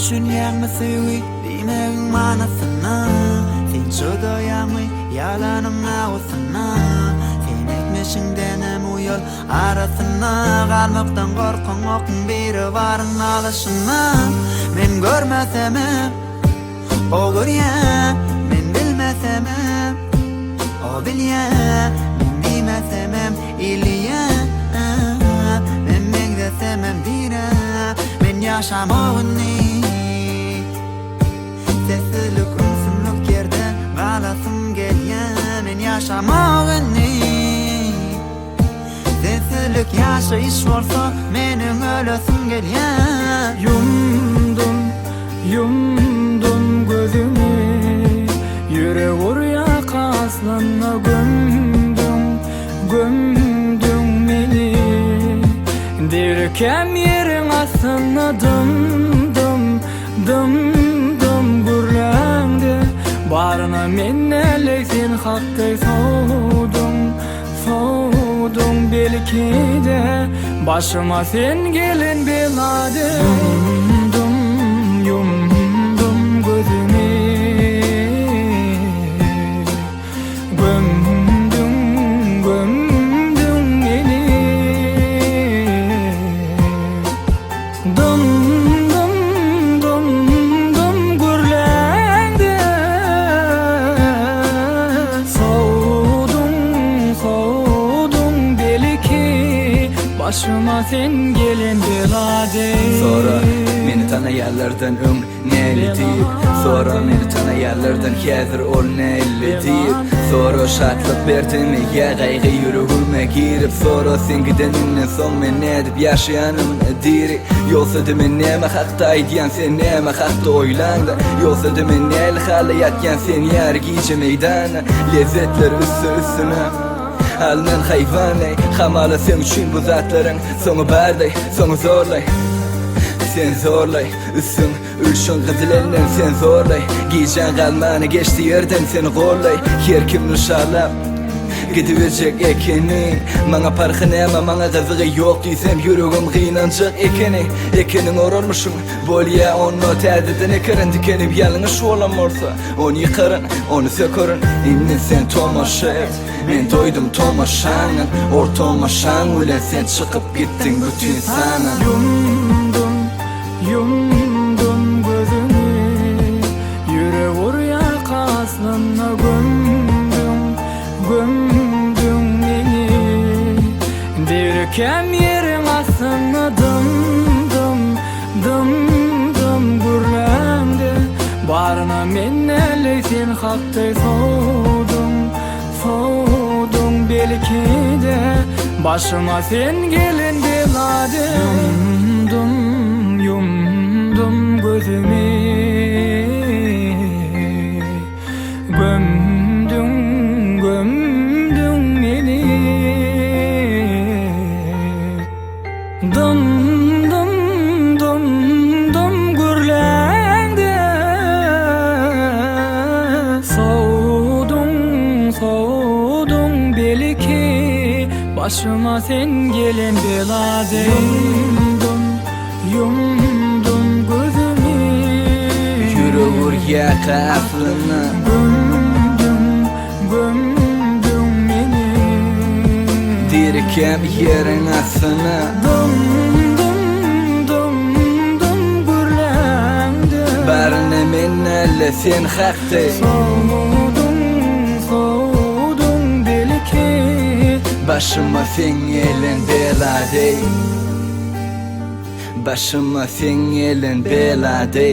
düşünýäňmi söýgi diýmegiň manasyna, sen şodaýanmy ýalanyň awsyna, sen etmeşiňden bu ýol arasyna galmakdan gorkan okun biri baryň alyşyna. Men görmäsem o görýär, men bilmäsem o bilýär, men diýmäsem ilýär, men meňdesem bire, men ýaşamagyny seslik rumsumluk ýerde galasym gelýär, men ýaşamagyny seslik ýaşaýyş bolsa meniň ölesim gelýär. Yumdum gözümü, yürek oraya kaslanma, gömdüm meni. Dirkem yerin aslına dım gürlendi. Barına mennelek sen hakkay soğudum belki de, başıma sen gelin belade. Yumdum gözümü, gömdüm beni. Dım gürlendi. Soğudum belki, başıma sen gelin belade. Sonra meni tanaýarlardan öň näli diýip, sonra meni tanaýarlardan häzir ol näli diýip, sonra şatlyk berdimi ýa gaýgy ýüregime girip, sonra sen gideninden soň men nädip ýaşaýanym diri. Ýolsa dimen näme hakda aýdýan, sen näme hakda oýlandy, ýolsa dimen näli hally ýatýan, sen ýar giýje meýdana, lezzetler üstüne alnan hayvanay, hamaly sen üçin bu zatlaryň soňy barday, soňy zorlay. Sen zorlay, üstün ülşün gyzylenden sen zorlay, giýjen galmany geçdi ýerden seni gorlay. Her kim nuşalap gidiberjek ekenin, maňa parky näme, maňa gyzygy ýok diýsem ýüregim gynanjak ekeniň oralmyşyň bolýa onu täzeden ekerin dikenip ýalyňyş bolan bolsa onu ýykaryn, onu sökerin. Indi sen tomaşa et, men doýdum tomaşaňa, or tomaşaň bilen sen çykyp gitdiň bütün sana. Yumdum gözümü, yürek oraya kaslanma, gömdüm beni. Dirkem yerin aslına dım gürlendi. Barına mennelek sen hakkay soğudum belki de, başıma sen gelin belade. Yumdum gözümü, gömdüm beni. Dım gürlendi. Soğudum belki, başıma sen gelin belade. Yumdum gözümü, Yürek oraya kaslanma, gömdüm beni. dirkem yerin asyna, Dım gürlendi. barına mennelle sen hakdy. Soğudum belki, Başıma sen gelin belade, başıma sen gelin belade.